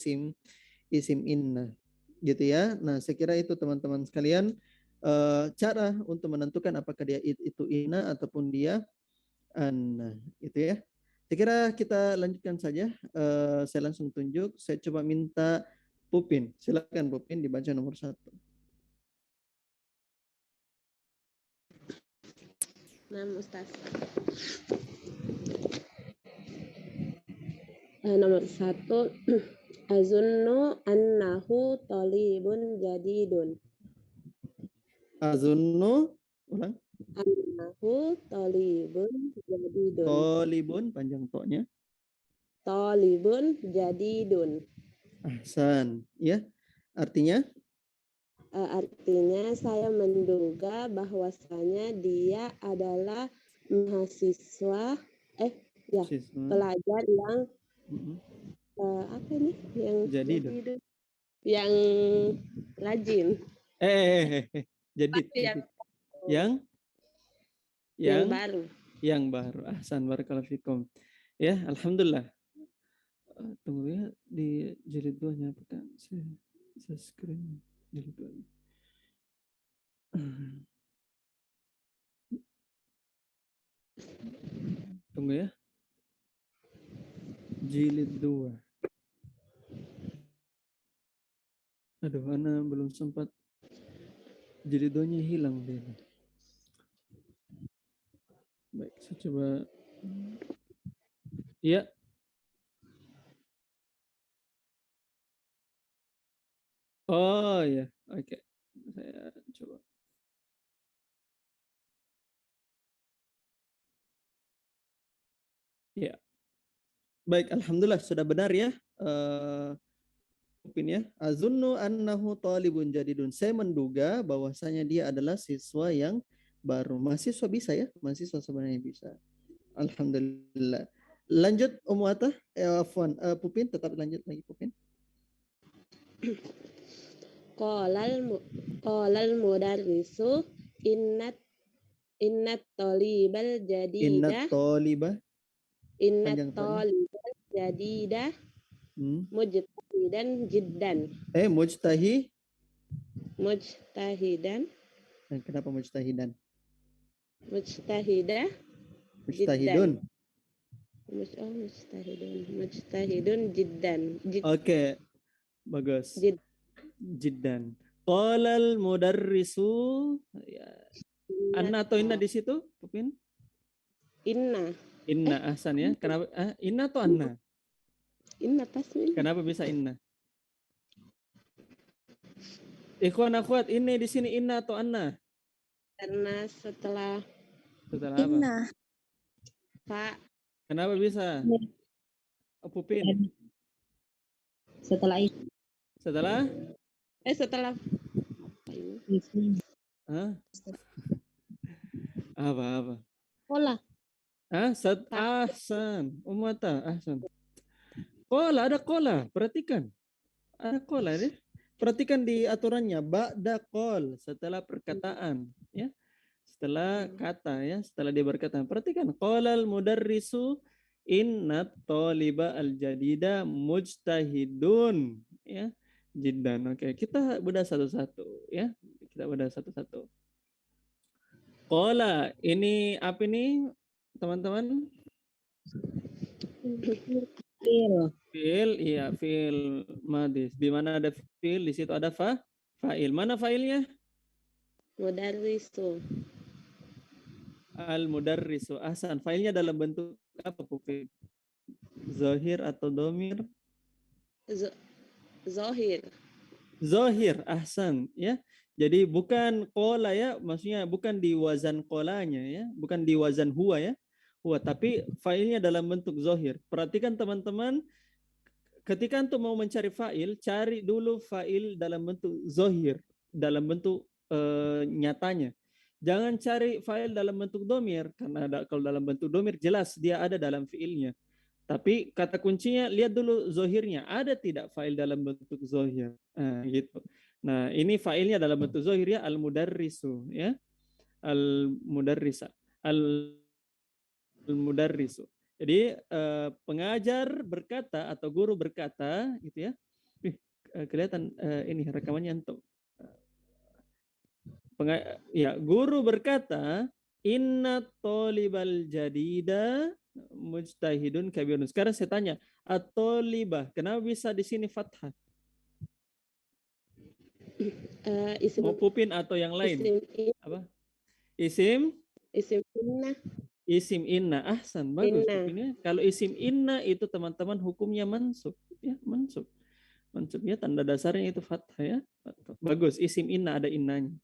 isim inna gitu ya. Nah, saya kira itu teman-teman sekalian cara untuk menentukan apakah dia itu inna ataupun dia anna gitu ya. Saya kira kita lanjutkan saja. Saya langsung tunjuk. Saya coba minta Pupin. Silakan Pupin dibaca nomor 1. Nah, Ustaz. Nomor 1, azunnu annahu talibun jadidun. Azunnu, ulang. Annahu talibun jadidun. Talibun, panjang toknya. Talibun jadidun. Ahsan, ya. Artinya? Artinya saya menduga bahwasanya dia adalah mahasiswa pelajar yang apa ini yang Jadidun. Yang rajin. Jadid. Yang baru. Yang baru. Ahsan, barakallahu fikum. Ya, alhamdulillah. Tunggu ya, di jilid 2-nya apa kan? Saya screen jilid 2. Tunggu ya. Jilid 2. Aduh, Ana belum sempat. Jilid 2-nya hilang dia. Baik, saya coba. Iya. Oh ya, oke. Saya coba. Ya. Baik, alhamdulillah sudah benar ya. Ya. Azunnu annahu talibun jadidun. Saya menduga bahwasanya dia adalah siswa yang baru. Mahasiswa bisa ya? Mahasiswa sebenarnya bisa. Alhamdulillah. Lanjut Ummu Afwan, Pupin tetap lanjut lagi Pupin. Qolal mudarrisu innat talibal jadida innat talibal jadida mujtahidan jiddan. Mujtahidan. Kenapa mujtahidan? Mujtahidun jiddan. Oke. Bagus. Jiddan. Qalal mudarrisu, ya. Anna atau inna di situ, Pupin? Inna. Inna, ahsan ya. Kenapa? Inna atau anna? Inna tasmin. Kenapa bisa inna? Ikhwan akhwat, ini di sini inna atau anna? Karena setelah apa? Inna. Pak. Kenapa bisa? Pupin. Setelah Apa? Kola. Ahsan. Umata, ahsan. Kola, ada kola. Perhatikan. Ada kola deh. Perhatikan di aturannya. Ba'da qol, setelah perkataan. Ya. Setelah kata ya. Setelah dia berkata. Perhatikan. Qalal mudarrisu innat taliba al-jadida mujtahidun. Ya. Jiddan. Oke. Kita bedah satu-satu. Ya. Kita bedah satu-satu. Qala, ini apa ini teman-teman? Fiil, iya fiil madis. Di mana ada fiil, di situ ada fa'il. Mana fa'ilnya? Mudarrisu. Al-mudarrisu. Ahsan. Fa'ilnya dalam bentuk apa, Pupin? Zahir atau domir? Zahir. Zahir, ahsan. Ya. Jadi bukan kola ya, maksudnya bukan di wazan kolanya ya, bukan di wazan huwa ya, huwa, tapi fa'ilnya dalam bentuk zahir. Perhatikan teman-teman, ketika antum mau mencari fa'il, cari dulu fa'il dalam bentuk zahir, dalam bentuk nyatanya. Jangan cari fa'il dalam bentuk domir, karena kalau dalam bentuk domir jelas dia ada dalam fi'ilnya. Tapi kata kuncinya lihat dulu zahirnya, ada tidak fa'il dalam bentuk zahir. Gitu. Nah, ini fa'ilnya dalam bentuk zahir ya, al-mudarrisu ya. Al-mudarrisa. Al-mudarrisu. Jadi pengajar berkata atau guru berkata gitu ya. kelihatan ini rekamannya antum. Ya, guru berkata, inna tolibal jadida mujtahidun kabirun. Sekarang saya tanya, at-tolibah, kenapa bisa di sini fathah? Isim Mau Pupin atau yang lain? Apa? Isim? Isim inna. Isim inna. Ahsan, bagus Inna. Pupinnya. Kalau isim inna itu teman-teman hukumnya mansub. Ya, mansub. Mansubnya tanda dasarnya itu fathah ya. Bagus, isim inna ada innanya.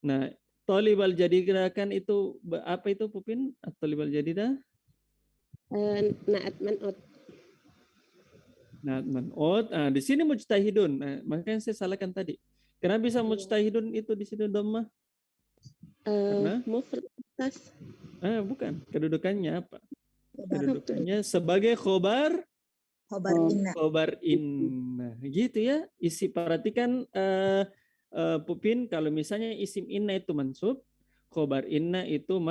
Nah, tolibal jadidah kan itu apa itu Pupin? Tolibal jadidah? Naat man'ut. Naat man'ut. Di sini mujtahidun. Nah, makanya saya salahkan tadi. Kenapa bisa mujtahidun itu di situ dhammah? Karena mufrad bukan. Kedudukannya apa? Kedudukannya sebagai khobar inna. khobar inna. Gitu ya. Perhatikan Pupin, kalau misalnya isim inna itu mansub, khobar inna itu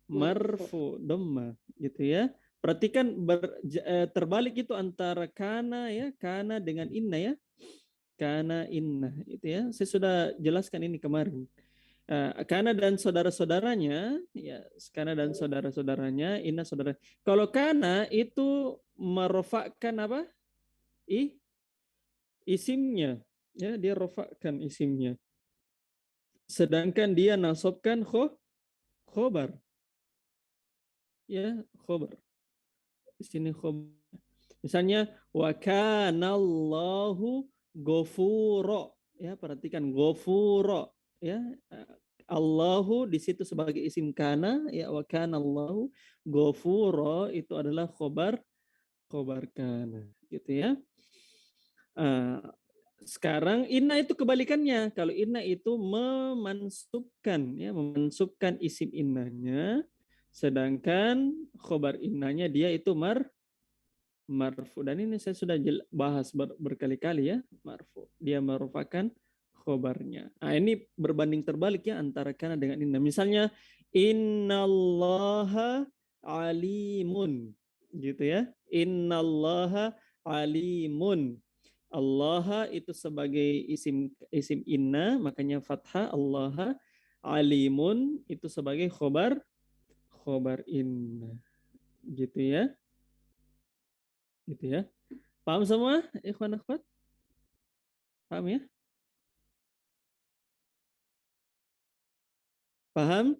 marfu dhamma gitu ya. Perhatikan terbalik itu antara kana ya, kana dengan inna ya. Kana inna itu ya. Saya sudah jelaskan ini kemarin. Kana dan saudara-saudaranya ya, kana dan saudara-saudaranya, inna saudara. Kalau kana itu merofakkan apa? Isimnya ya, dia rofakkan isimnya. Sedangkan dia nasabkan khobar. Ya, khobar. Di sini khobar. Misalnya wa kanallahu ghafura. Ya, perhatikan ghafura ya. Allahu di situ sebagai isim kana ya, wa kanallahu ghafura itu adalah khobar kana gitu ya. Sekarang inna itu kebalikannya. Kalau inna itu memansubkan isim innanya, sedangkan khobar innanya dia itu marfu. Dan ini saya sudah bahas berkali-kali ya, marfu. Dia merupakan khobarnya. Ini berbanding terbalik ya antara kana dengan inna. Misalnya innallaha alimun gitu ya. Innallaha alimun. Allah itu sebagai isim inna, makanya fathah Allah. Alimun itu sebagai khobar inna. Gitu ya. Gitu ya. Paham semua ikhwan akhwat? Paham ya? Paham?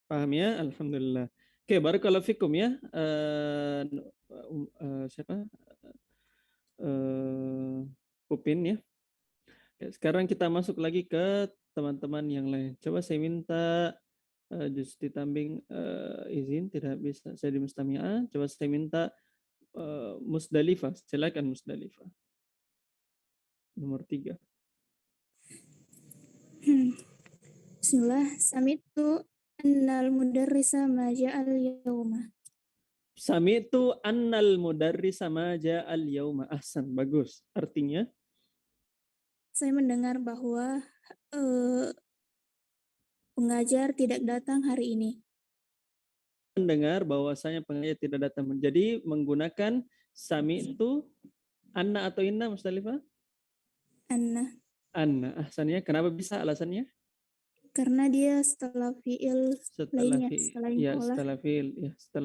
Paham ya? Alhamdulillah. Oke, barakallahu fikum ya. Siapa? Pupin ya. Oke, sekarang kita masuk lagi ke teman-teman yang lain. Coba saya minta Justi Tambing izin, tidak bisa saya di Mustami'ah. Coba saya minta Musdalifah. Silakan Musdalifah. Nomor 3. Bismillah, sami'tu annal mudarrisa ma ja'al yauma. Sami'tu annal mudarrisa ma ja'al yauma. Ahsan, bagus. Artinya? Saya mendengar bahwa pengajar tidak datang hari ini. Mendengar bahwasanya pengajar tidak datang. Jadi menggunakan sami'tu anna atau inna Musdalifah? Anna. Anna. Ahsannya. Kenapa bisa alasannya? Karena dia setelah fi'il lainnya, setelah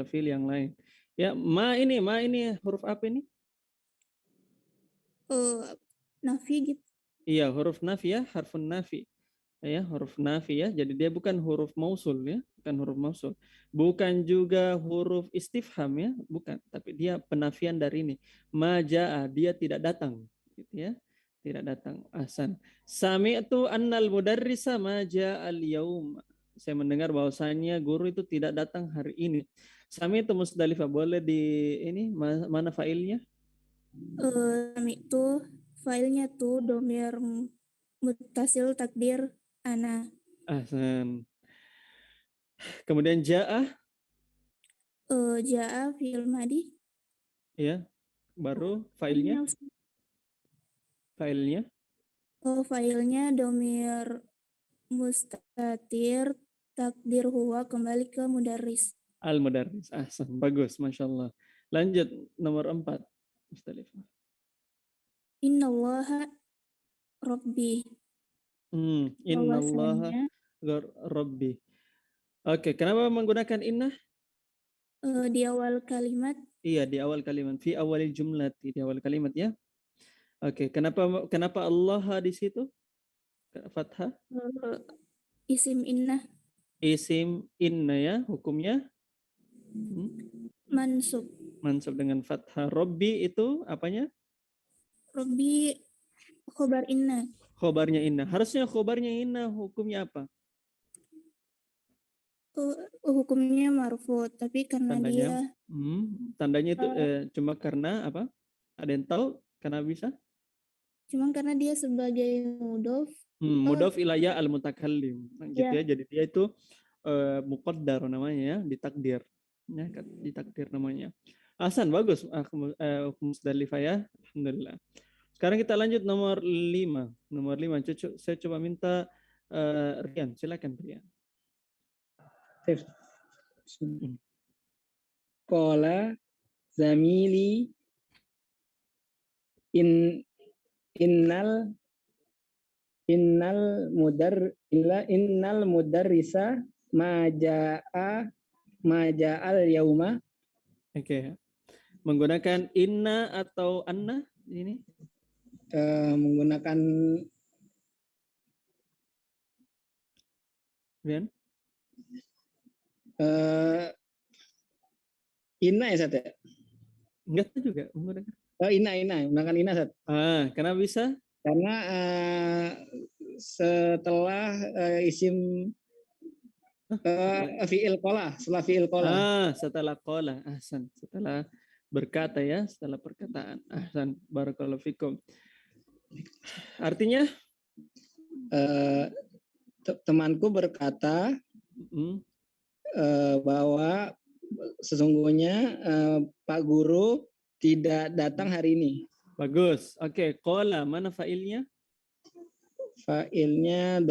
fi'il yang lain. Ya, ma ini huruf apa ini? Nafi gitu. Iya, huruf nafi ya, harfun nafi. Ya, huruf nafi ya. Jadi dia bukan huruf mausul ya, bukan huruf mausul. Bukan juga huruf istifham ya, bukan, tapi dia penafian dari ini. Maja'a, dia tidak datang gitu ya. Tidak datang. Ahsan. Sami'tu annal mudarrisa ma ja'al yaum. Saya mendengar bahwasanya guru itu tidak datang hari ini. Sami'tu Musdalifah, boleh di ini mana failnya? Sami'tu failnya tuh domir muttasil takdir ana. Ahsan. Kemudian ja'ah. Ja'a fi'il madi. Ya. Baru failnya. Failnya domir mustatir takdir huwa kembali ke mudarris. Al-mudarris. Ahsan, bagus, Masya Allah. Lanjut nomor 4. Mustalifah. Innallaha Rabbi. Innallaha Bahwasanya Rabbi. Oke, kenapa menggunakan inna? di awal kalimat Iya, di awal kalimat. Fi awalil jumlah, di awal kalimat ya. Oke, kenapa Allah di situ? Fathah. isim inna Isim inna ya, hukumnya mansub. mansub dengan fathah. Rabbi itu apanya? Rabbi khobar inna. Khobarnya inna. Harusnya khobarnya inna hukumnya apa? Hukumnya marfu, tapi karena Tandanya? dia Tandanya itu cuma karena apa? Ada yang tahu? Kenapa bisa? cuma karena dia sebagai mudhof. Mudhof ilayya al-mutakallim. Nah, gitu Ya. ya. Jadi dia itu muqaddar namanya ya, ditakdir. Ya, ditakdir namanya. Hasan, bagus. Musdalifah ya. Alhamdulillah. Sekarang kita lanjut nomor 5. Nomor 5. Saya coba minta Rian. Silakan Rian. Qala zamili innal mudarrisa maja'al yauma. Oke. Menggunakan inna atau anna ini? Menggunakan Rian? Inna ya Sat ya? Enggak tahu juga menggunakan. Menggunakan inna Sat. Kenapa bisa? Karena setelah isim fi'il qola, setelah fi'il qola. Setelah qola, ahsan, setelah berkata ya, setelah perkataan. Ahsan, barakallahu fikum. Artinya temanku berkata bahwa sesungguhnya Pak Guru tidak datang hari ini. Bagus. Oke, qola mana fa'ilnya? Fa'ilnya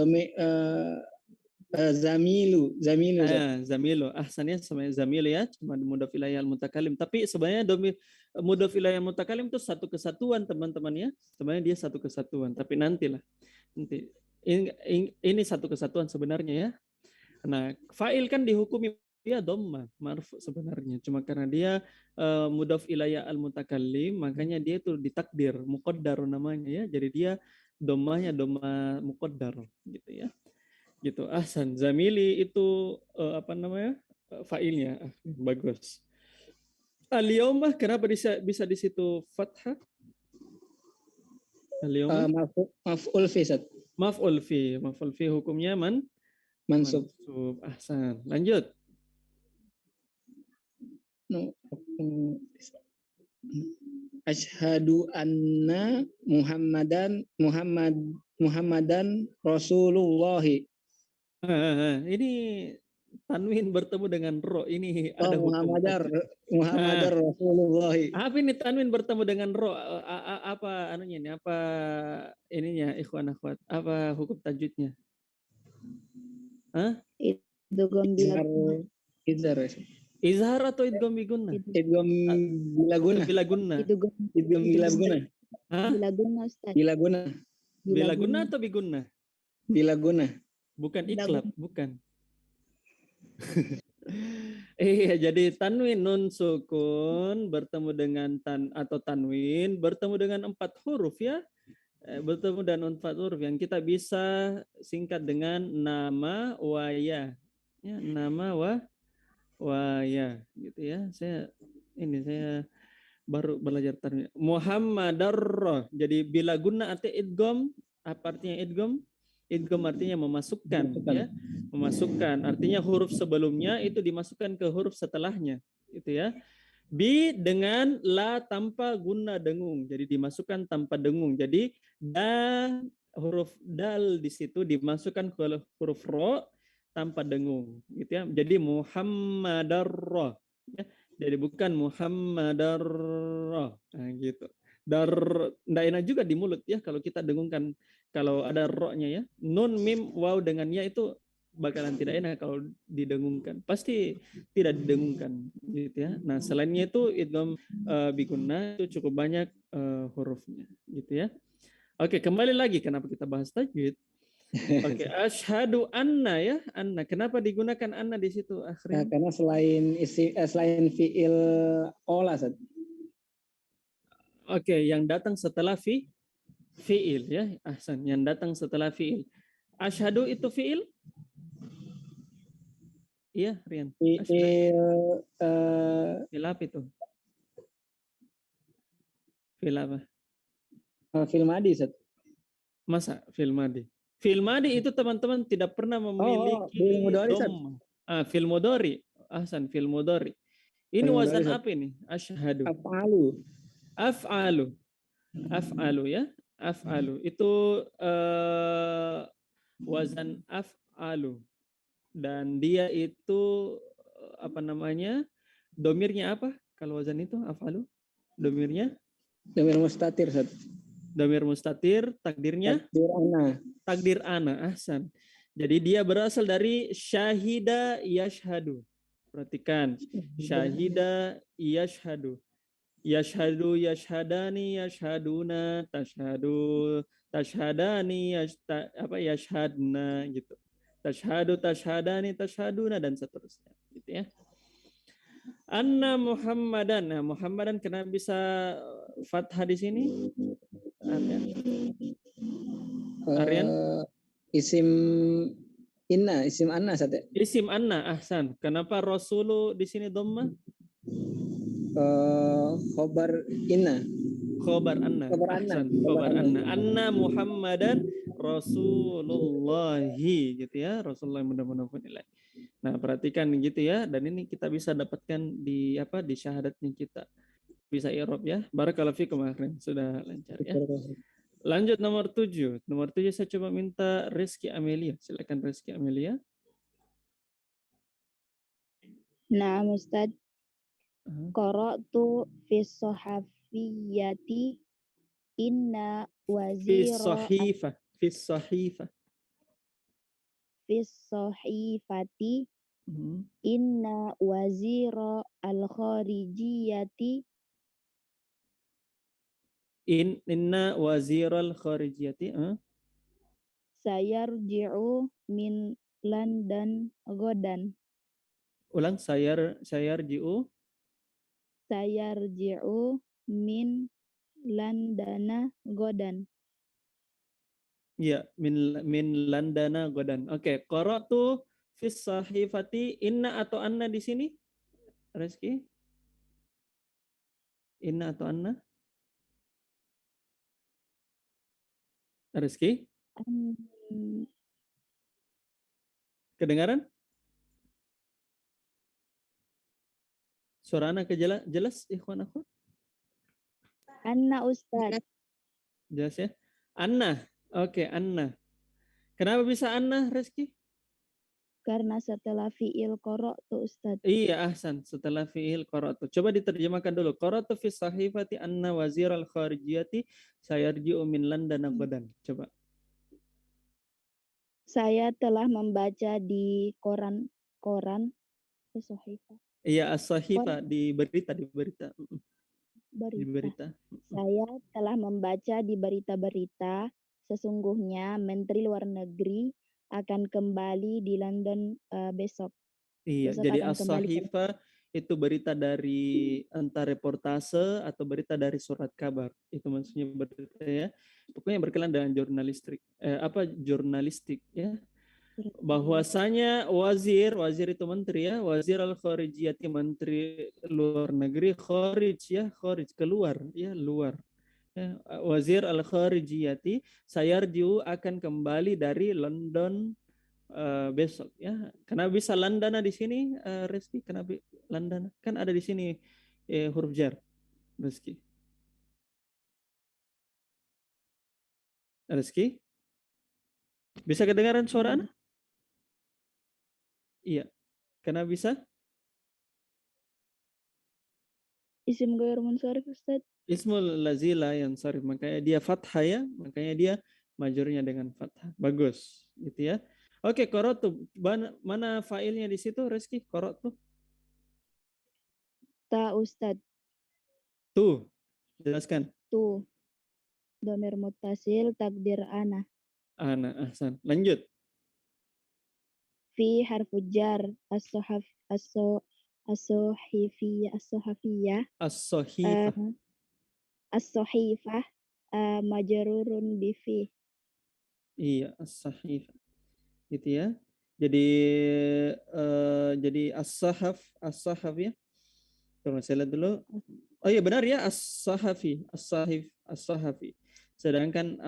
Zamilu. Zamilu. Ahsannya sama Zamilu ya, cuma mudhof ilayhi al-mutakallim. Tapi sebenarnya mudhof ilayhi al-mutakallim itu satu kesatuan teman-teman ya. Sebenarnya dia satu kesatuan, tapi nantilah. Nanti ini satu kesatuan sebenarnya ya. Nah, fa'il kan dihukumi dia dhamma marfu sebenarnya. Cuma karena dia mudhof ilayhi al-mutakallim, makanya dia itu ditakdir, muqaddar namanya ya. Jadi dia dhammanya dhamma muqaddar gitu ya. Gitu. Ahsan. Zamili itu fa'ilnya. Bagus. Al-yaumah kenapa bisa di situ fathah? Al-yaumah maf'ul fi Sat. Maf'ul fi hukumnya mansub. Ahsan. Lanjut. Asyhadu anna Muhammadan Rasulullah. Ini tanwin bertemu dengan ro. Ini ada Muhammadar Rasulullah. Apa ini tanwin bertemu dengan ro? Apa anunya ini? Apa ininya ikhwan akhwat? Apa hukum tajwidnya? Izhar atau idgham bigunna? Idgham bilagunna. Idgham bilagunna. Bilagunna atau bigunna? Bilagunna. Bukan iklab, bukan. Iya, jadi tanwin nun sukun bertemu dengan tanwin bertemu dengan 4 huruf ya. Bertemu dengan 4 huruf yang kita bisa singkat dengan nama waya. Ya, nama waya gitu ya. Saya baru belajar tanwin. Muhammadar. Jadi bila guna artinya idgham, apa artinya idgham? Idgham artinya memasukkan ya. Memasukkan artinya huruf sebelumnya itu dimasukkan ke huruf setelahnya gitu ya. Bi dengan la tanpa guna dengung. Jadi dimasukkan tanpa dengung. Jadi huruf dal di situ dimasukkan ke huruf ro tanpa dengung gitu ya. Jadi Muhammadar ya. Jadi bukan Muhammadar gitu. Nggak enak juga di mulut ya kalau kita dengungkan, kalau ada ro-nya ya. Nun mim waw dengan ya itu bakalan tidak enak kalau didengungkan. Pasti tidak didengungkan gitu ya. Nah, selainnya itu idgham bigunna itu cukup banyak hurufnya gitu ya. Oke, kembali lagi kenapa kita bahas tajwid. Oke, asyhadu anna ya, anna. Kenapa digunakan anna di situ Nah, akhirnya? karena selain fiil qola, Ustaz. Oke, yang datang setelah fiil ya, ahsan. Yang datang setelah fiil. Asyhadu itu fiil? Iya, Rian. Asyhadu. Fiil Fiil apa itu? Fiil apa? fiil madi, Ustaz. Masa fiil madi? Fiil madi itu teman-teman tidak pernah memiliki fiil mudhari, Ustaz. dhamma. Fiil mudhari. Ahsan, fiil mudhari. Ini Fiil mudhari, wazan Ustaz. apa ini? Asyhadu. Af'alu. Af'alu. Af'alu ya. Af'alu. Itu wazan af'alu. Dan dia itu apa namanya? Domirnya apa? Kalau wazan itu af'alu? Domirnya? Domir mustatir, Ustaz. Domir mustatir, takdirnya? Takdir ana. Takdir ana, ahsan. Jadi dia berasal dari syahida yashhadu. Perhatikan, syahida yashhadu. Yashhadu, yashhadani, yashhaduna, tashhadu, tashhadani, yashhadna gitu. Tashhadu, tashhadani, tashhaduna dan seterusnya gitu ya. Anna Muhammadan. Nah, Muhammadan kenapa bisa fathah di sini? Aryan. Aryan? Isim isim anna, Ustaz. Isim anna, ahsan. Kenapa Rasulu di sini dhamma? Khobar inna. Khobar anna. Khobar anna. Ahsan. Khobar anna. Anna Muhammadan Rasulullahi gitu ya. Rasulullah yang mudah-mudahan nilai. Nah, perhatikan gitu ya, dan ini kita bisa dapatkan di di syahadatnya kita. Bisa i'rab ya. Barakallahu fikum akhirin. Sudah lancar ya. Lanjut nomor 7. Nomor 7 saya coba minta Rizky Amelia. Silakan Rizky Amelia. Nah, Ustaz, qara'tu fis sahafiyyati inna wazira Fis sahifah. fis sahifati inna wazira al-kharijiyati Inna waziral kharijiyati sayarji'u min London godan. Ulang sayarji'u min London godan. Ya, min landana godan. Oke, qara'tu fis sahifati inna atau anna di sini? Rizky? Inna atau anna? Rizky? Kedengaran? Suara anak jelas ikhwan akhwat? Anna, Ustaz. Jelas ya? Anna. Oke, Anna. Kenapa bisa Anna, Rizky? Karena setelah fi'il qara'tu, Ustaz. Iya, ahsan. Setelah fi'il qara'tu. Coba diterjemahkan dulu. Qara'tu fi sahifati anna waziral kharijiyati sayarji'u min London godan. Coba. Saya telah membaca di koran sahifah. Iya, as-sahifah di berita. Saya telah membaca di berita-berita sesungguhnya Menteri Luar Negeri akan kembali di London besok. Iya, Besok jadi akan kembali as-sahifah itu berita dari entah reportase atau berita dari surat kabar. Itu maksudnya berita ya. Pokoknya berkaitan dengan jurnalistik ya. Bahwasanya wazir itu menteri ya, wazir al-kharijiyati, menteri luar negeri, kharij keluar ya, luar. Ya, wazir al-kharijiyati sayarjiu akan kembali dari London besok ya. Kenapa bisa Landana di sini, Rizky? Kenapa Landana? Kan ada di sini huruf jar, Rizky. Rizky? Bisa kedengaran suara Anda? Iya. Kenapa bisa? Isim ghair munsharif, Ustaz. Ismul lazila yang sarif, makanya dia fathah ya, makanya dia majurnya dengan fathah. Bagus, gitu ya. Oke, qara'tu. Mana failnya di situ, Rizky? Qara'tu. Ta Ustad. Tuh, jelaskan. Tu. Domir muttasil takdir ana. Ana, ahsan. Lanjut. Fi harfu jar as-sohaf as-sohifiyah as-sohafiyah As-sahifah. as-sohifah majrurun bi fi. Iya, as-sahifah. Gitu ya. Jadi as-sahaf ya. Coba saya lihat dulu. Oh iya benar ya, as-sahafi. Sedangkan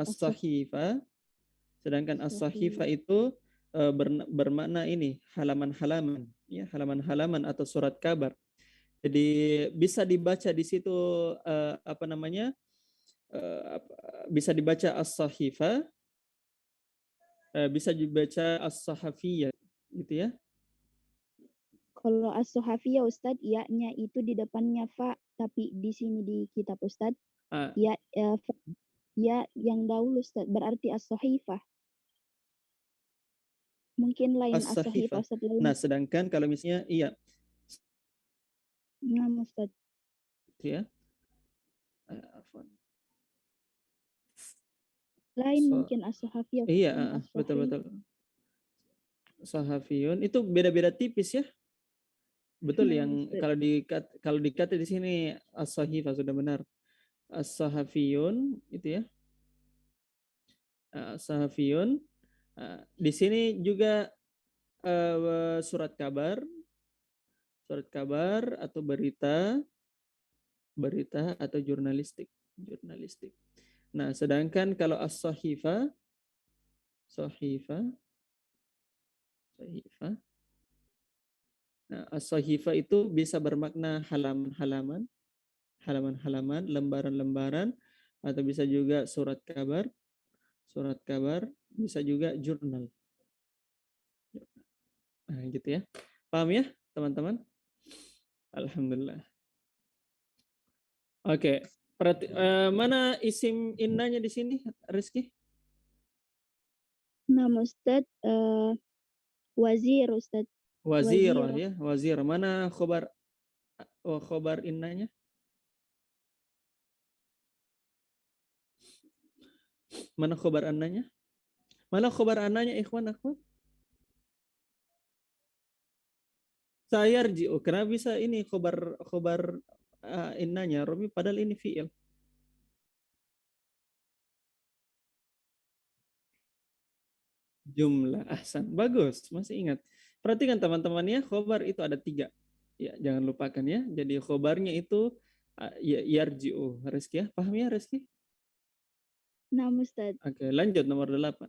as-sahifah itu bermakna ini halaman-halaman ya, halaman-halaman atau surat kabar. Jadi bisa dibaca di situ apa namanya? Bisa dibaca as-sahifah, bisa dibaca as-sahafiyah gitu ya. Kalau as-sohafiyah Ustadz, ya-nya itu di depannya fa, tapi di sini di kitab Ustadz, Ah, ya yang dahulu Ustadz, berarti as-sohifah. Mungkin lain as-sahifah. as-sohifah Ustadz, lain. Nah, sedangkan kalau misalnya iya Nah, Ustadz. ya. Afwan. Lain mungkin as-sohafiyah. Iya, betul. Sahafiyun itu beda-beda tipis ya. Betul Nah, yang Ustadz. kalau dikata di sini as-sahifah sudah benar. As-sahafiyun itu ya. As-sahafiyun. Di sini juga surat kabar atau berita atau jurnalistik. Nah, sedangkan kalau as-sahifah Nah, as-sahifah itu bisa bermakna halaman-halaman, lembaran-lembaran, atau bisa juga surat kabar, bisa juga jurnal. Nah, gitu ya. Paham ya, teman-teman? Alhamdulillah. Oke. Mana isim innanya di sini, Rizky? Nama Ustadz, wazir Ustadz. Wazirah ya, wazirah. Mana khobar innanya? Mana khobar annanya? Mana khobar annanya, ikhwan, akhwat? Sayarji'u. Kenapa bisa ini khobar innanya, Romi, padahal ini fi'il. Jumlah, ahsan. Bagus, masih ingat. Perhatikan teman-teman ya, khobar itu ada 3. Ya, jangan lupakan ya. Jadi khobarnya itu yarji'u. Rizky ya, paham ya Rizky? Nama Ustadz. Oke, lanjut nomor 8.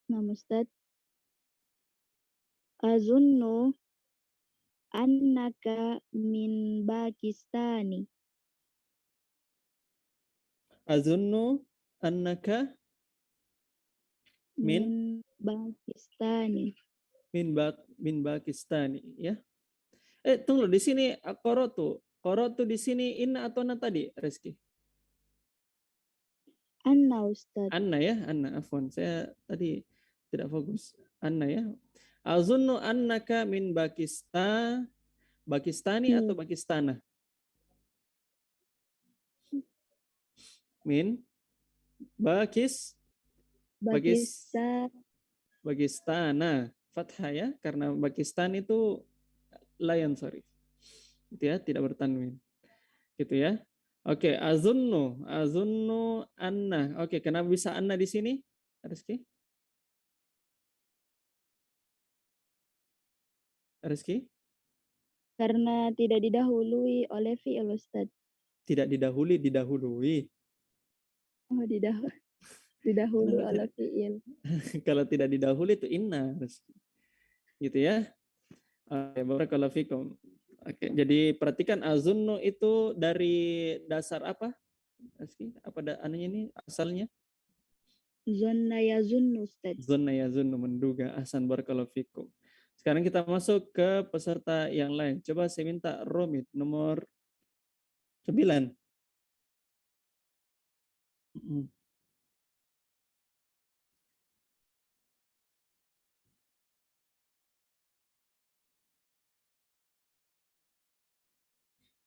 Nama Ustadz. Azunnu annaka min Pakistani. Azunnu annaka min Pakistani. min Pakistani ya. Tunggu di sini Qorotu di sini inna atau na tadi, Rizky? Anna Ustadz. Anna ya, Anna. Afwan, saya tadi tidak fokus. Anna ya. Azunnu annaka min Pakistani atau Pakistana? Min Pakistana. Fathah ya, karena Pakistan itu layan sorry. Gitu ya, tidak bertanwin. Gitu ya. Oke, azunnu anna. Oke, kenapa bisa anna di sini? Rizky? Karena tidak didahului oleh fi'il Ustadz. Tidak didahului. Oh, didahului oleh fi'il. Kalau tidak didahului itu inna. Gitu ya. Oke, barakallahu fikum. Oke, jadi perhatikan azunnu itu dari dasar apa? Apa anunya ini asalnya? Zonna yazunnu Ustadz. Zonna yazunnu, menduga. Ahsan, barakallahu fikum. Sekarang kita masuk ke peserta yang lain. Coba saya minta Romit nomor 9.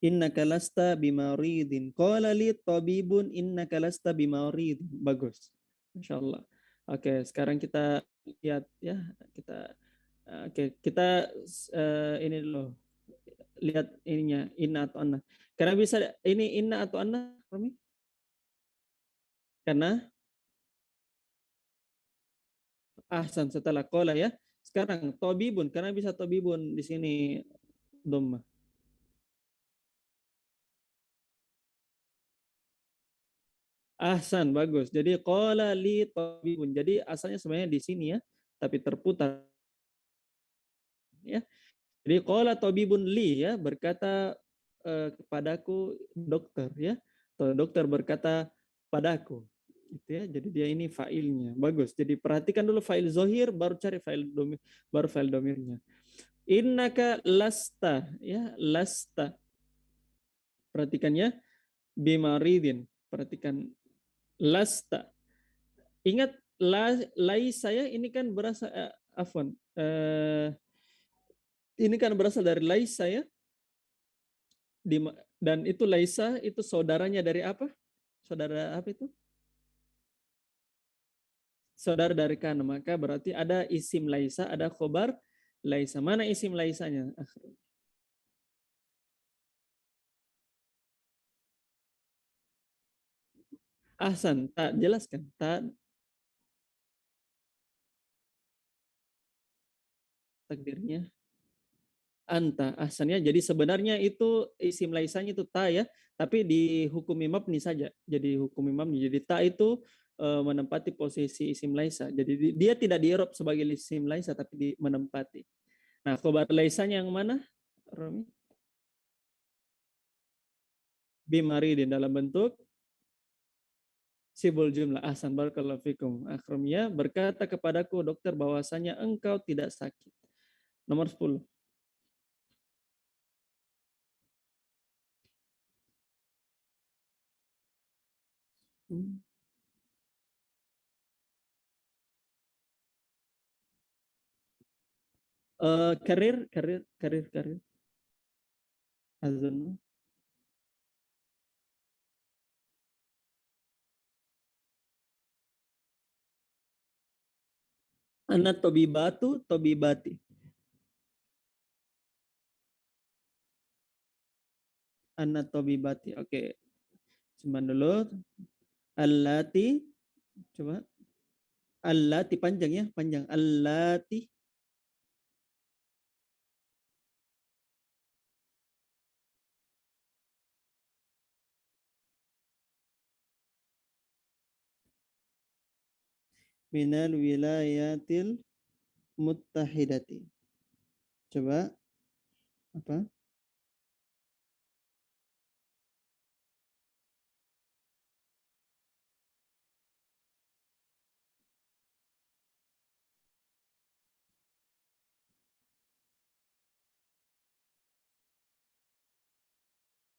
Innaka lasta bimaridin. Qala li tabibun innaka lasta bimaridin. Bagus. Insyaallah. Oke, sekarang kita lihat ya, kita ini dulu. Lihat ininya, inna atau anna. Karena bisa ini inna atau anna, Romi? Karena ahsan setelah qala ya. Sekarang tabibun, karena bisa tabibun di sini dhamma. Ahsan, bagus. Jadi qala li tabibun. Jadi asalnya sebenarnya di sini ya, tapi terputar ya. Jadi qala tabibun li ya, berkata kepadaku dokter ya. Atau dokter berkata padaku. Gitu ya. Jadi dia ini fa'ilnya. Bagus. Jadi perhatikan dulu fa'il zohir baru cari fa'il domir, baru fa'il domirnya. Innaka lasta ya, lasta. Perhatikan ya, bimaridin. Perhatikan lasta. Ingat laisa ya, ini kan berasal afwan. Ini kan berasal dari laisa ya. Dan itu laisa itu saudaranya dari apa? Saudara apa itu? Saudara dari kana. Maka berarti ada isim laisa, ada khobar laisa. Mana isim laisanya? Ahsan, tak jelaskan. Tak takdirnya anta ahsannya. Jadi sebenarnya itu isim laisanya itu ta ya, tapi dihukumi mabni saja. Jadi hukumi mabni. Jadi ta itu menempati posisi isim laisa. Jadi dia tidak dierop sebagai isim laisa tapi menempati. Nah, khobar laisanya yang mana? Romi? Bimaridin dalam bentuk sibul jumlah. Ahsan, barakallahu fikum. Akhromia berkata kepadaku dokter bahwasanya engkau tidak sakit. Nomor 10. Karir. Azan. Anak tobibatu, tobibati. Anak tobibati. Oke. Cuman dulu. Allati. Coba. Allati panjang ya. Panjang. Allati. Minal wilayatil muttahidati. Coba. Apa?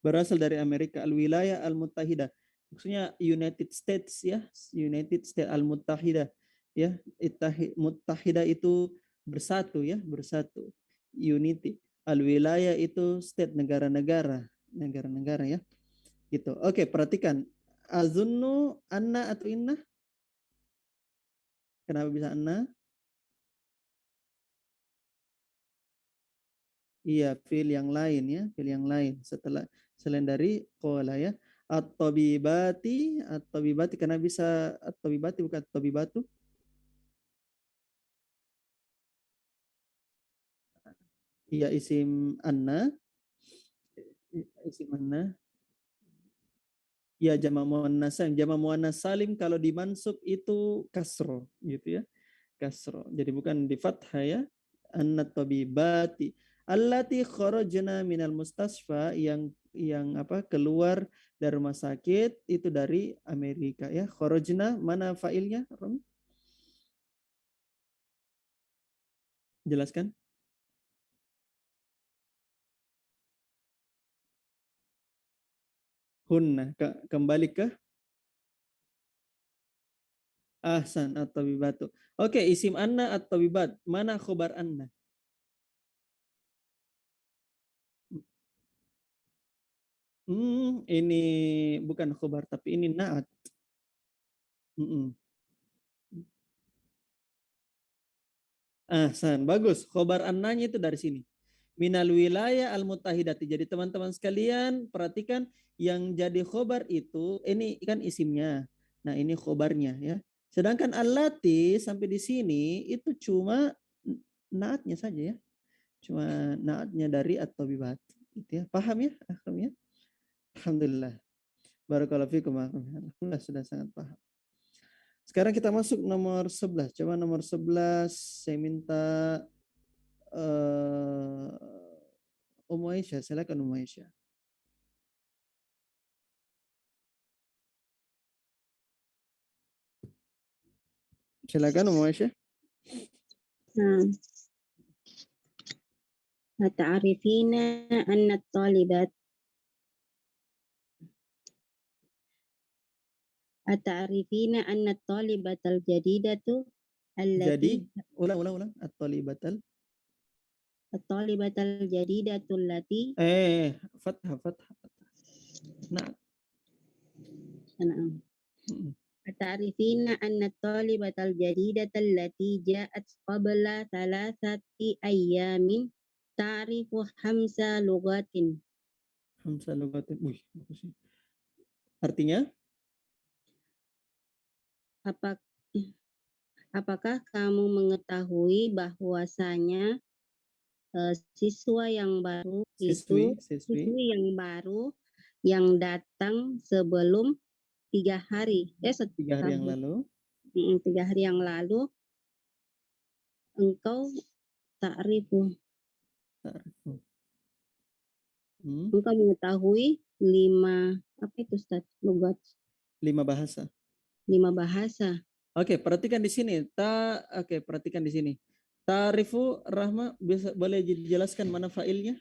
Berasal dari Amerika. Al-wilayah al-muttahidah. Maksudnya United States ya. United States al-muttahidah. Ya. Muttahidah itu bersatu ya. Bersatu. Unity. Al-wilayah itu state, negara-negara. Negara-negara ya. Gitu. Oke, perhatikan. Azunnu anna atau inna? Kenapa bisa anna? Iya, fil yang lain ya, fil yang lain setelah selain dari qala ya. At-tabibati karena bisa at-tabibati bukan at-tabibatu. Iya, isim anna. Isim anna. Ya, jama' muannas salim. Jama' muannas salim kalau dimansub itu kasro gitu ya. Kasro. Jadi bukan di fathah ya. Anna tabibati allati kharajna minal mustasfa yang apa keluar dari rumah sakit itu dari Amerika ya. Kharajna mana fa'ilnya? Jelaskan. Hunna kembali ke ahsan at-tabibatu. Oke, isim anna at-tabibat. Mana khobar anna? Ini bukan khobar tapi ini naat. Ahsan, bagus. Khobar annanya itu dari sini. Minal wilayah al-mutahidati. Jadi teman-teman sekalian perhatikan yang jadi khobar itu, ini kan isimnya. Nah ini khobarnya ya. Sedangkan allati sampai di sini itu cuma naatnya saja ya. Cuma naatnya dari at-tabibat. Gitu ya. Paham ya? Paham ya? Alhamdulillah. Barakallahu fikum. Alhamdulillah sudah sangat paham. Sekarang kita masuk nomor 11. Coba nomor 11 saya minta Ummu Aisyah, silakan Ummu Aisyah. Silakan Ummu Aisyah. Ta'rifina anna at-talibat Ata'rifina anna at-talibatal jadidatu Jadi, allati ulang. At-talibatal. at-talibatal jadidatu allati Fathah. Nah. Ata'rifina anna at-talibatal jadidata allati ja'at qabla 3 ayyamin ta'rifu hamsa lugatin. Hamsa lugatin. Artinya? Apakah kamu mengetahui bahwasanya siswa yang baru Siswi yang baru yang datang sebelum 3 hari 3 hari yang lalu 3 hari yang lalu engkau ta'rifu engkau mengetahui 5 apa itu Ustaz? Lugat 5 bahasa. 5 bahasa. Oke, perhatikan di sini. Perhatikan di sini. Ta'rifu Rahma boleh dijelaskan mana failnya?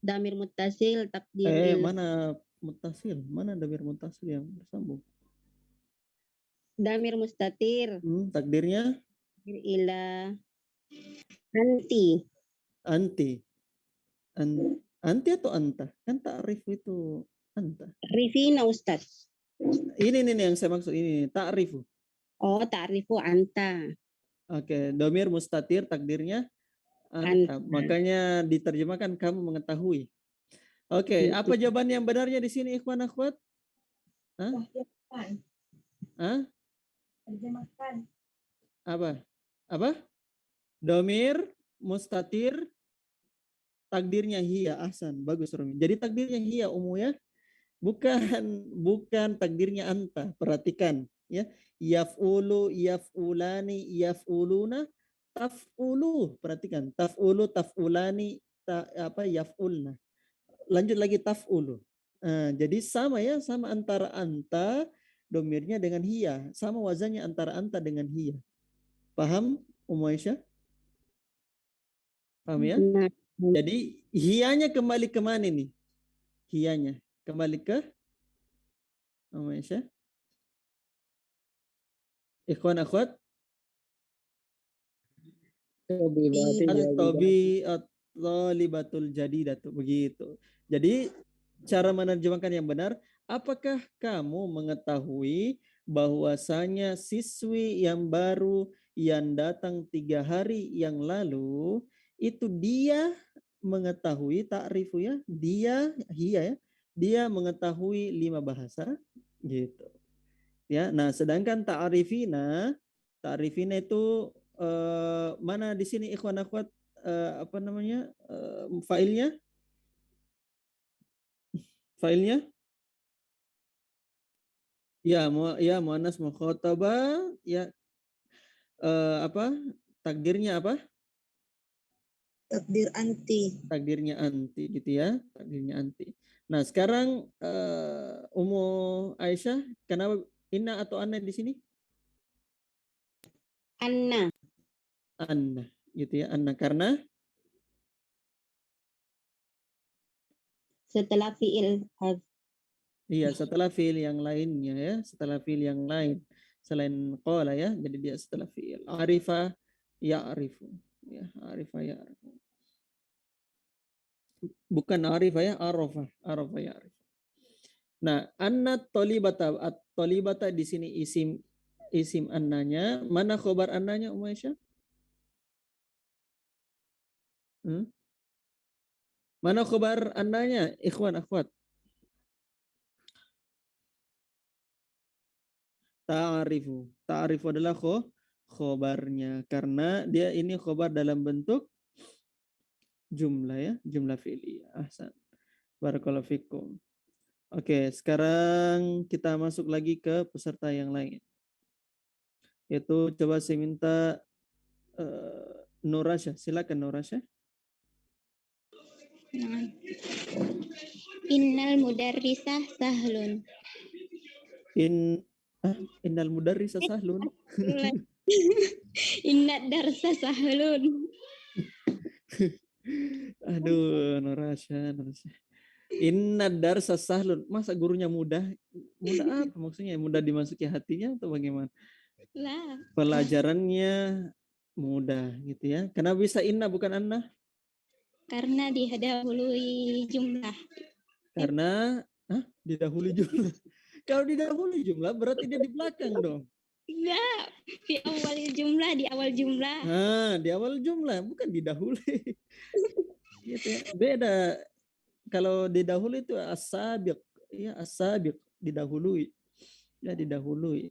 Damir muttasil takdir mana muttasil? Mana damir muttasil yang bersambung? Damir mustatir. Takdirnya? Ila anti. Anti atau anta? Kan ta'rif itu anta. Rifina Ustaz. Ini yang saya maksud ini. Ta'rifu. Oh, ta'rifu anta. Oke, domir mustatir takdirnya anta. Makanya diterjemahkan kamu mengetahui. Oke, apa jawaban yang benarnya di sini ikhwan akhwat? Terjemahkan. Apa? Domir mustatir takdirnya hiya. Ahsan, bagus Rumi. Jadi takdirnya hiya umum ya. Bukan takdirnya anta. Perhatikan ya. Yaf'ulu, yaf'ulani, yaf'uluna, taf'ulu. Perhatikan. Taf'ulu, taf'ulani, yaf'ulna. Lanjut lagi taf'ulu. Jadi sama ya, sama antara anta domirnya dengan hiya. Sama wazannya antara anta dengan hiya. Paham Ummu Aisyah? Paham ya? Jadi hiyanya kembali ke mana nih? Hiyanya kembali ke Ummu Aisyah. Ikhwan akhwat. At-talibatul jadidatu, begitu. Jadi cara menerjemahkan yang benar, apakah kamu mengetahui bahwasanya siswi yang baru yang datang 3 hari yang lalu itu dia mengetahui ta'rifu ya, dia mengetahui 5 bahasa gitu. Ya, nah sedangkan ta'rifina itu mana di sini ikhwan akhwat failnya? Ya, muannas mukhatabah ya takdirnya apa? Takdirnya anti gitu ya, takdirnya anti. Nah, sekarang Ummu Aisyah, kenapa inna atau anna di sini? Anna gitu ya, anna karena setelah fi'il iya, setelah fi'il yang lainnya ya, setelah fi'il yang lain selain qala ya, jadi dia setelah fi'il. Arifa ya'rifu ya, arifa ya'rifu. bukan arifah ya, arafah ya arif. Nah, anna tolibata, at-tolibata di sini isim annanya, mana khobar annanya Umaysyah? Mana khobar annanya, ikhwan akhwat? Ta'arifu adalah khobarnya karena dia ini khobar dalam bentuk jumlah ya, jumlah fi'liyah. Ahsan. Barakallahu fikum. Oke, sekarang kita masuk lagi ke peserta yang lain. Yaitu coba saya minta Nur Rasya. Silakan Nur Rasya. Innal mudarrisah sahlun. Innal mudarrisa sahlun. Innad darsa sahlun. Aduh, Nur Rasya. Inna darsa sahlun. Masa gurunya mudah? Mudah apa maksudnya? Mudah dimasuki hatinya atau bagaimana? Lah, Pelajarannya mudah gitu ya. Kenapa bisa inna bukan anna? karena didahului jumlah. Karena didahului jumlah. Kalau didahului jumlah berarti dia di belakang dong. Enggak, di awal jumlah, di awal jumlah. Di awal jumlah bukan didahului. Gitu ya. Beda. Kalau didahului itu as-sabiq, ya as-sabiq, didahului. Ya didahului.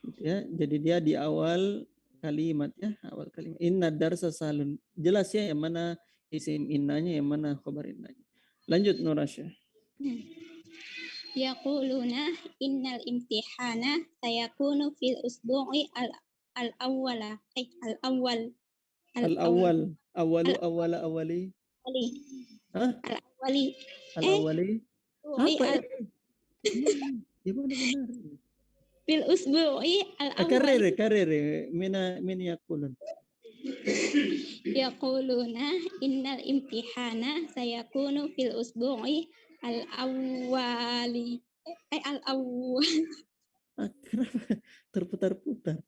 Gitu ya. Jadi dia di awal kalimat ya, awal kalimat. Inna darsa salun. Jelas ya yang mana isim innanya, yang mana khabar innanya. Lanjut Nur Rasya. Yaquluna innal imtihana sayakunu fil usbu'i al-awwala. Al-awwal. Awali. Al-awwali. Al-awwali. Apa ya? Gimana benar? Fil usbu'i al-awwal. Karir. Min yaqulun. Yaquluna innal imtihana sayakunu fil usbu'i al-awwali. Al-awwal. Kenapa terputar-putar?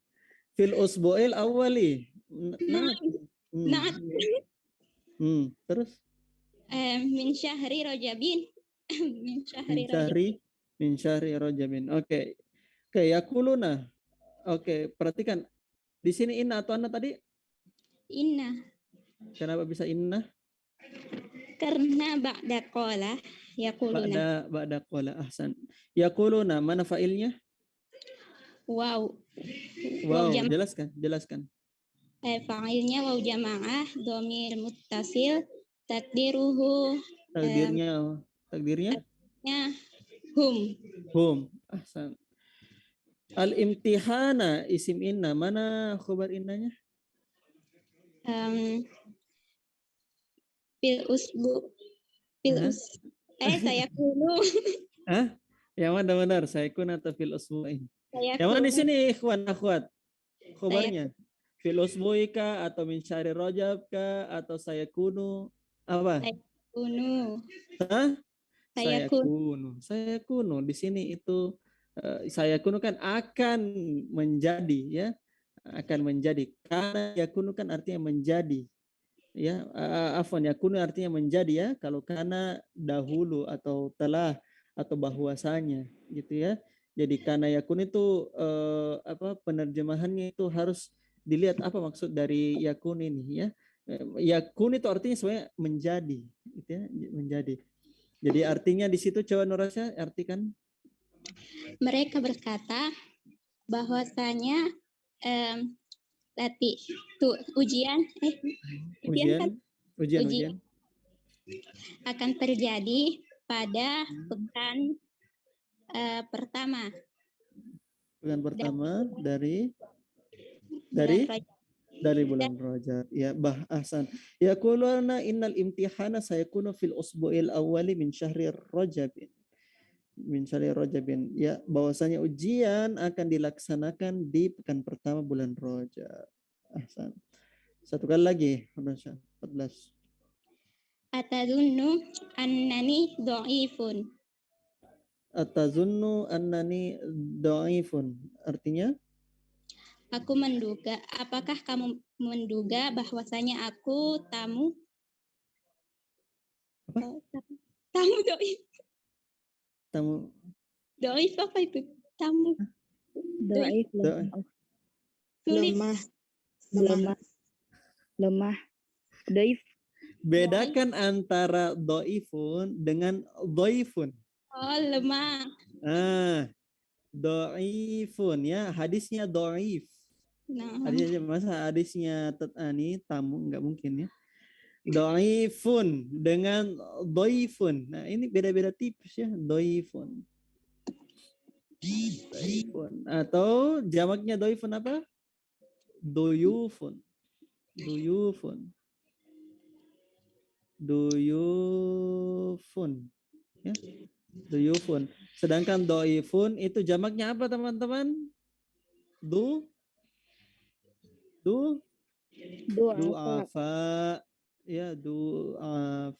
Fil usbu'il awwali. Terus? Min syahri Rajabin. Min syahri Rajabin. Oke, yaquluna. Oke, perhatikan. Di sini inna atau anna tadi? Inna. Kenapa bisa inna? Karena ba'da qala yaquluna. Ba'da qala, ahsan. Yaquluna, mana fa'ilnya? Wow, jelaskan. Fa'ilnya waw jamaah dhamir muttasil takdiruhu takdirnya hum. Ahsan. Al-imtihana isim inna, mana khabar innanya? Saya kuno. Yang mana benar? Saya kun atau fil usbu'in? Yang mana di sini ikhwan akhwat? Khabarnya fil usbu'i kah atau min syahri Rajab kah atau saya kunu? Apa? Saya kunu. Saya kunu di sini itu saya kunu kan akan menjadi ya. Akan menjadi. Karena yakunu kan artinya menjadi. Ya, afwan yakunu artinya menjadi ya. Kalau karena dahulu atau telah atau bahwasanya gitu ya. Jadi karena yakun itu penerjemahannya itu harus dilihat apa maksud dari yakun ini ya. Yakun itu artinya sebenarnya menjadi gitu ya, menjadi. Jadi artinya di situ coba Nur Rasya artikan. Mereka berkata bahwasanya ujian akan terjadi pada pekan pertama. Pekan pertama dari bulan Rajab. Ya, ahsan. Yaquluna innal imtihana sayakunu fil usbu'il awwali min syahri Rajabin. Ya, bahwasanya ujian akan dilaksanakan di pekan pertama bulan Rajab. Ahsan. Satu kali lagi, 14. Atazunnu annani dha'ifun. Atazunnu annani dha'ifun. Artinya? Aku menduga. Apakah kamu menduga bahwasanya aku tamu? Apa? Tamu doif. Tamu Doif apa itu? Tamu. Dhaif, Dhaif. Sulit. Lemah. lemah. Dhaif. bedakan antara dhaifun dengan dhaifun. Oh, lemah. Dhaifun ya, hadisnya dhaif. Nah, Masa hadisnya ini tamu nggak mungkin ya. Dhaifun dengan dhaifun. Nah, ini beda-beda tipis ya, dhaifun. Dhaifun. Atau jamaknya dhaifun apa? Duyufun. Duyufun. Duyufun. Ya. Duyufun. Sedangkan dhaifun itu jamaknya apa, teman-teman? Du'afa. Ya, du'afa'u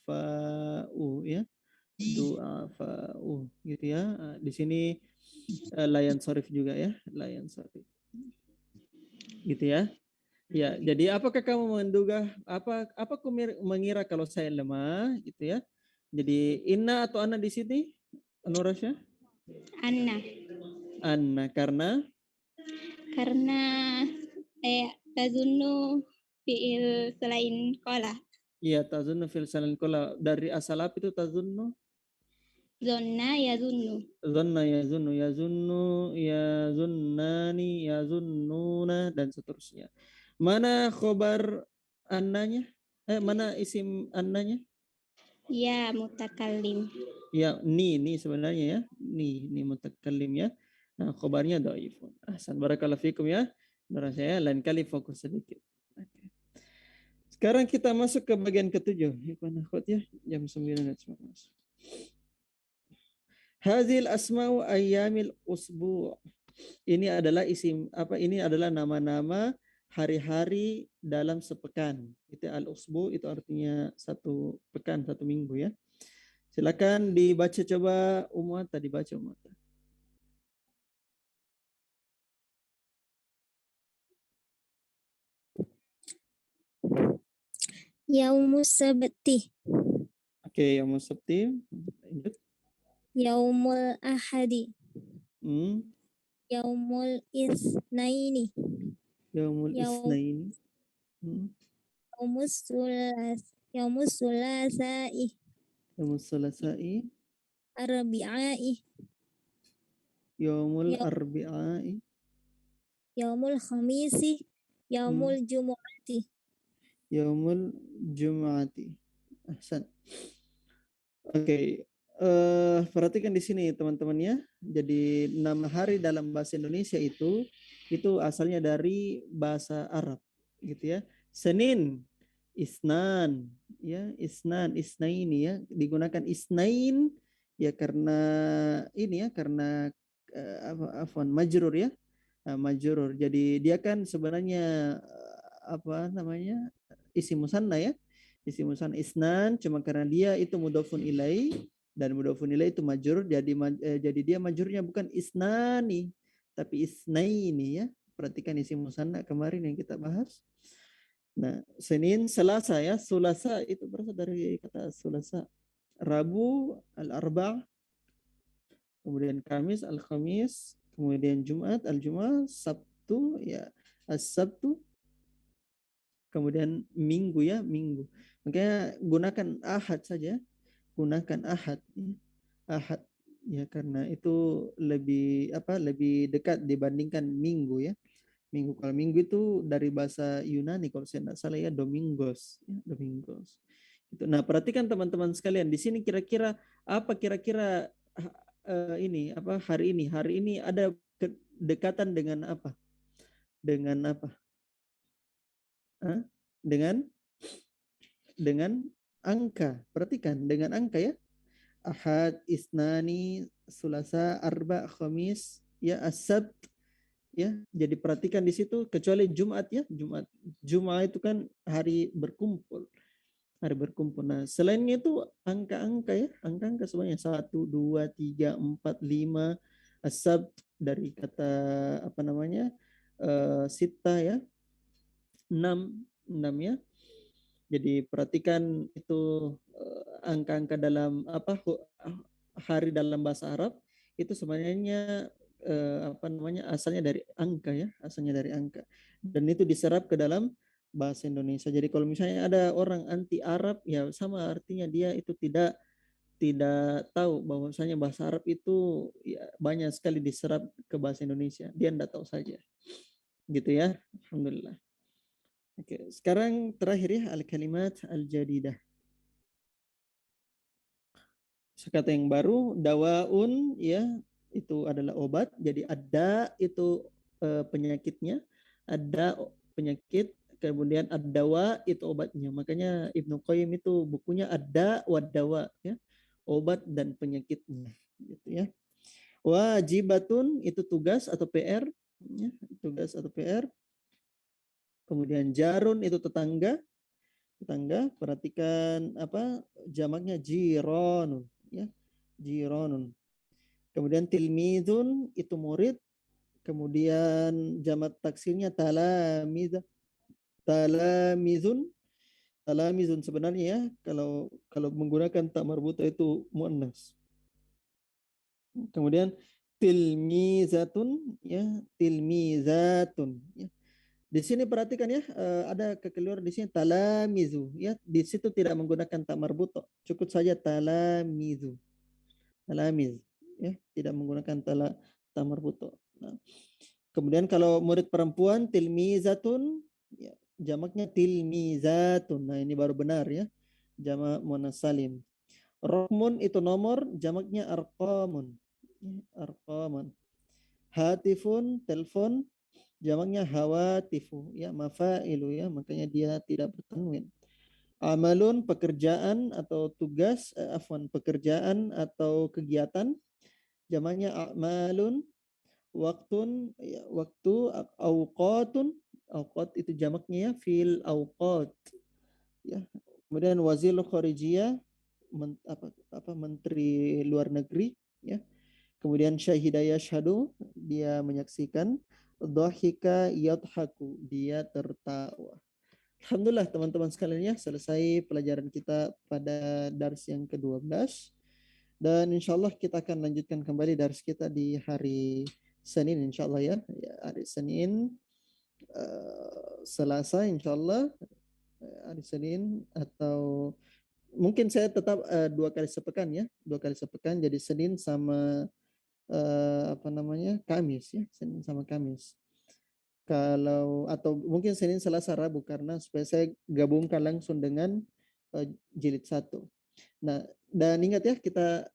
ya. Du'afa'u gitu ya. Di sini layan sorif juga ya, layan sorif. Gitu ya. Ya, jadi apakah kamu menduga apa aku mengira kalau saya lemah gitu ya. Jadi inna atau anna di sini? Nurasya? Anna. Anna karena tazunnu fi'il selain kola. iya, tazunnu fil salin kola. Dari asal apa itu tazunnu? Zonna yazunnu. Zanna yazunnu, yazunnu, yazunnani, yazunnuna dan seterusnya. Mana khobar annanya? Mana isim annanya? Ya, mutakallim. Ya, ni sebenarnya ya. Ni mutakallim ya. Nah, khobarnya dhaifun. Ahsan, barakallahu fikum ya. Menurut saya lain kali fokus sedikit. Oke. Sekarang kita masuk ke bagian ketujuh. Ya, jam 9 masuk. Hazil asma'u ayyamil usbu'. Ini adalah isim ini adalah nama-nama hari-hari dalam sepekan. Itu al-usbu itu artinya satu pekan, satu minggu ya. Silakan dibaca coba Umata, dibaca Umata. Yaumus sabti. Oke, Yaumus sabti. Yaumul ahadi. Yaumul isnaini. Yaumul isnaini. Yaumus sulasai. Yaumus sulasai. Arbi'ai. Yaumul arbi'ai. Yaumul khamisi. Yaumul jumu'ati. Yaumul jumu'ati. Ahsan. Oke. Perhatikan di sini teman-teman ya. Jadi nama hari dalam bahasa Indonesia itu asalnya dari bahasa Arab gitu ya. Senin, isnan, ya, isnan, isnaini ya, digunakan isnain ya karena ini ya, karena majrur ya. Majrur. Jadi dia kan sebenarnya isim musanna ya. Isim musanna isnan, cuma karena dia itu mudhofun ilai dan mudhofun ilai itu majrur, jadi dia majrurnya bukan isnani tapi isnaini ya. Perhatikan isim musanna kemarin yang kita bahas. Nah, Senin, Selasa ya. Sulasa itu berasal dari kata sulasa. Rabu al-arba', kemudian Kamis al-khamis, kemudian Jumat al-jum'ah, Sabtu ya as-sabtu, kemudian Minggu ya Minggu. Makanya gunakan Ahad saja. Gunakan Ahad. Ahad ya karena itu lebih dekat dibandingkan Minggu ya. Minggu, kalau Minggu itu dari bahasa Yunani kalau saya tidak salah ya, Domingos ya, Domingos. Gitu. Nah, perhatikan teman-teman sekalian di sini kira-kira hari ini ada kedekatan dengan apa? Dengan apa? Dengan angka. Perhatikan dengan angka ya. Ahad, Isnani, Sulasa, Arba, Khamis, ya As-Sabt. Ya, jadi perhatikan di situ kecuali Jumat ya. Jumat itu kan hari berkumpul. Hari berkumpul. Nah, selainnya itu angka-angka ya. Angka-angka sebanyak 1, 2, 3, 4, 5. As-Sabt dari kata sita ya. 6 ya. Jadi perhatikan itu angka-angka dalam hari dalam bahasa Arab itu sebenarnya asalnya dari angka ya, asalnya dari angka. Dan itu diserap ke dalam bahasa Indonesia. Jadi kalau misalnya ada orang anti Arab ya sama artinya dia itu tidak tahu bahwasanya bahasa Arab itu ya, banyak sekali diserap ke bahasa Indonesia. Dia tidak tahu saja. Gitu ya. Alhamdulillah. Oke, sekarang terakhir ya al-kalimat al-jadidah. Kata yang baru, dawaun ya itu adalah obat. Jadi ada itu penyakitnya, ada penyakit, kemudian ad-dawa itu obatnya. Makanya Ibnu Qayyim itu bukunya ada wad-dawa ya, obat dan penyakitnya gitu ya. Wajibatun itu tugas atau PR ya, tugas atau PR. Kemudian jarun itu tetangga. Perhatikan apa jamaknya jironun ya, jironun. Kemudian tilmizun itu murid. Kemudian jamak taksirnya talamizun sebenarnya ya, kalau menggunakan tak marbuta itu muannas. Kemudian tilmizatun ya, tilmizatun ya. Di sini perhatikan ya, ada kekeliruan di sini talamizu ya. Di situ tidak menggunakan tak marbuto, cukup saja talamizu. Talamiz ya, tidak menggunakan tak marbuto. Nah, kemudian kalau murid perempuan tilmizatun ya, jamaknya tilmizatun. Nah, ini baru benar ya. Jamak muannas salim. Rokmun itu nomor, jamaknya arqamun. Arqamun. Hatifun telepon, jamaknya hawatifu ya, mafailu ya, makanya dia tidak bertanwin. Amalun pekerjaan atau tugas, pekerjaan atau kegiatan, jamaknya a'malun. Waktun ya, waktu. Auqatun, auqat itu jamaknya ya, fil auqat ya. Kemudian wazir kharijiyah, menteri luar negeri ya. Kemudian syahida yashhadu, dia menyaksikan. Dhahika yadhaku, dia tertawa. Alhamdulillah teman-teman sekalian ya, selesai pelajaran kita pada dars yang ke-12. Dan insyaallah kita akan lanjutkan kembali dars kita di hari Senin insyaallah ya. Hari Senin, Selasa insyaallah, hari Senin, atau mungkin saya tetap 2 kali sepekan ya, 2 kali sepekan, jadi Senin sama Kamis ya, Senin sama Kamis. Kalau atau mungkin Senin, Selasa, Rabu, karena supaya saya gabungkan langsung dengan jilid 1. Nah, dan ingat ya, kita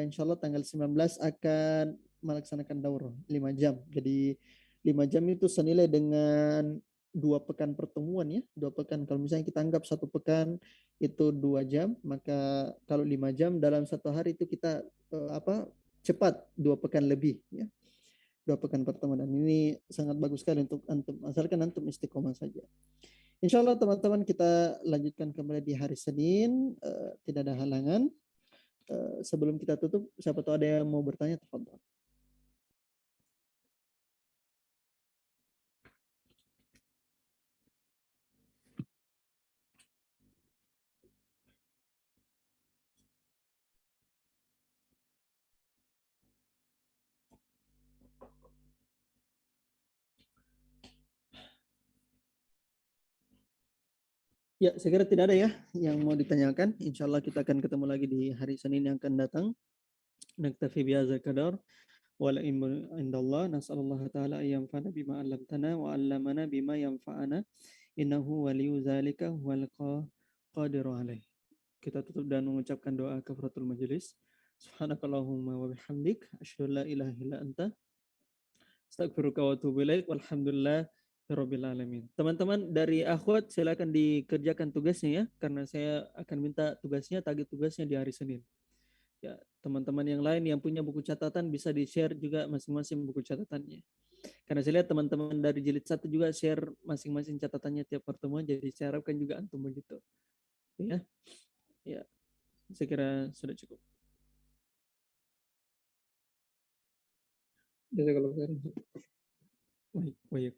insya Allah tanggal 19 akan melaksanakan daurah 5 jam. Jadi 5 jam itu senilai dengan 2 pekan pertemuan ya, 2 pekan. Kalau misalnya kita anggap 1 pekan itu 2 jam, maka kalau 5 jam dalam 1 hari itu kita cepat 2 pekan lebih ya. 2 pekan pertemuan, dan ini sangat bagus sekali untuk antum, asalkan antum istiqomah saja. Insya Allah teman-teman kita lanjutkan kembali di hari Senin, tidak ada halangan. Sebelum kita tutup, siapa tahu ada yang mau bertanya, tafadhol. Ya, saya kira tidak ada ya yang mau ditanyakan. Insya Allah kita akan ketemu lagi di hari Senin yang akan datang. Naktafi bihadzal qadar. Wal ilmu indallah. Nas'alullah ta'ala ayyamfana bima 'allamtana wa 'allamana bima yanfa'ana. Innahu waliyu dzalika wal qadiru alaih. Kita tutup dan mengucapkan doa kafaratul majelis. Subhanakallahumma wa bihamdik asyhadu an la ilaha illa anta astaghfiruka wa atubu ilaik. Walhamdulillah rabbil alamin. Teman-teman dari akhwat silakan dikerjakan tugasnya ya, karena saya akan minta tugasnya, target tugasnya di hari Senin. Ya, teman-teman yang lain yang punya buku catatan bisa di-share juga masing-masing buku catatannya. Karena saya lihat teman-teman dari jilid 1 juga share masing-masing catatannya tiap pertemuan, jadi saya harapkan juga antum begitu. Ya. Ya. Saya kira sudah cukup. Jazakallahu khairan. Baik.